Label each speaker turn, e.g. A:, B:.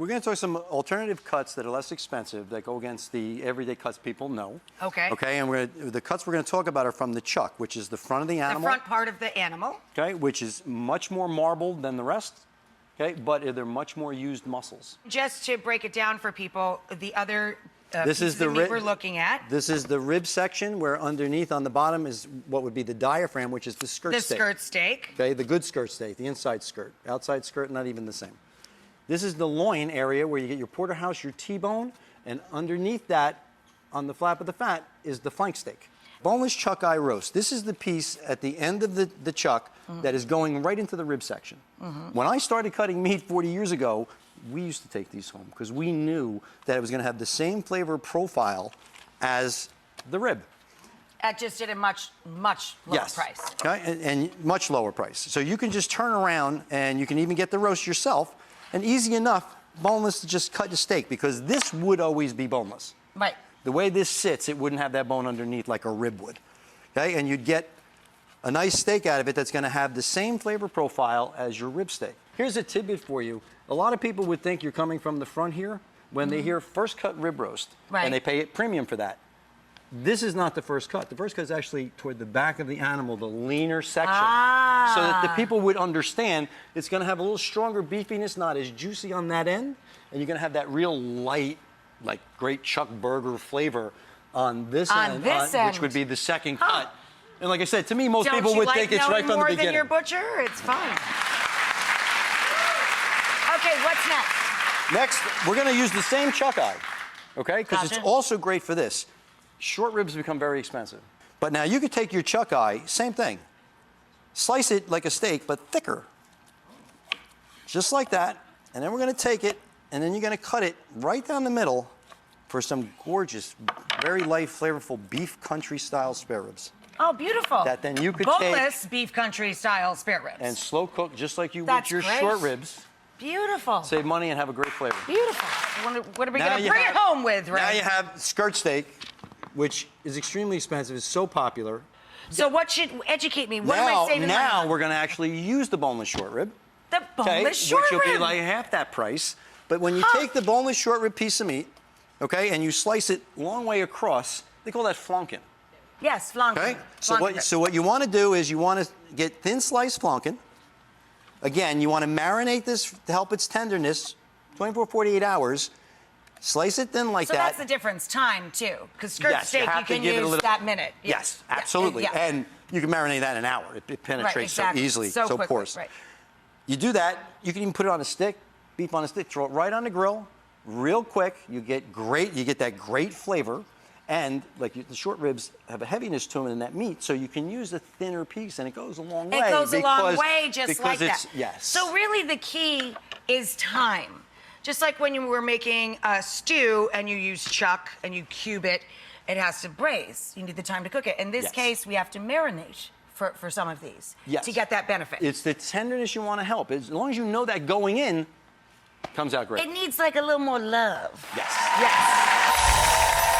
A: we're going to talk some alternative cuts that are less expensive, that go against the everyday cuts people know.
B: Okay.
A: Okay, and the cuts we're going to talk about are from the chuck, which is the front of the animal.
B: The front part of the animal.
A: Okay, which is much more marbled than the rest. Okay, but they're much more used muscles.
B: Just to break it down for people, the other
A: this is the
B: meat we're looking at.
A: This is the rib section, where underneath on the bottom is what would be the diaphragm, which is the skirt steak.
B: The skirt steak.
A: Okay, the good skirt steak, the inside skirt. Outside skirt, not even the same. This is the loin area where you get your porterhouse, your T-bone, and underneath that, on the flap of the fat, is the flank steak. Boneless chuck eye roast. This is the piece at the end of the chuck that is going right into the rib section. When I started cutting meat 40 years ago, we used to take these home because we knew that it was going to have the same flavor profile as the rib.
B: At just at a much lower price.
A: Okay, and much lower price. So you can just turn around and you can even get the roast yourself, and easy enough, boneless, to just cut the steak, because this would always be boneless.
B: Right.
A: The way this sits, it wouldn't have that bone underneath like a rib would. Okay, and you'd get a nice steak out of it that's going to have the same flavor profile as your rib steak. Here's a tidbit for you. A lot of people would think you're coming from the front here when they hear first cut rib roast, and they pay premium for that. This is not the first cut. The first cut is actually toward the back of the animal, the leaner section. So that the people would understand it's going to have a little stronger beefiness, not as juicy on that end, and you're going to have that real light, like great chuck burger flavor on this end, which would be the second cut. And like I said, to me, most people would think it's right from the beginning.
B: Don't you like knowing more than your butcher? It's fun. Okay, what's next?
A: Next, we're going to use the same chuck eye, okay? Because it's also great for this. Short ribs become very expensive. But now you could take your chuck eye, same thing. Slice it like a steak, but thicker. Just like that. And then we're going to take it, and then you're going to cut it right down the middle for some gorgeous, very light, flavorful beef country style spare ribs.
B: Oh, beautiful.
A: That then you could
B: boneless beef country style spare ribs.
A: And slow cook just like you would your short ribs.
B: Beautiful.
A: Save money and have a great flavor.
B: Beautiful. What are we going to bring it home with, right?
A: Now you have skirt steak, which is extremely expensive. It's so popular.
B: So what should educate me? What am I saving money on?
A: Now we're going to actually use the boneless short rib.
B: The boneless short rib?
A: Which will be like half that price. But when you take the boneless short rib piece of meat, okay, and you slice it a long way across, they call that flanken.
B: Yes, flanken.
A: Okay? So what you want to do is you want to get thin sliced flanken. Again, you want to marinate this to help its tenderness, 24, 48 hours. Slice it thin like that.
B: So that's the difference, time, too. Because skirt steak, you can use that minute.
A: Yes, absolutely. And you can marinate that in an hour. It penetrates so easily, so porous.
B: Right.
A: You do that, you can even put it on a stick, beef on a stick, throw it right on the grill, real quick. You get that great flavor. And like the short ribs have a heaviness to them in that meat, so you can use a thinner piece, and it goes a long way.
B: It goes a long way, just like that.
A: Yes.
B: So really, the key is time. Just like when you were making a stew and you use chuck and you cube it, it has to braise. You need the time to cook it. In this case, we have to marinate for some of these to get that benefit.
A: It's the tenderness you want to help. As long as you know that going in, it comes out great.
B: It needs like a little more love.
A: Yes.
B: Yes.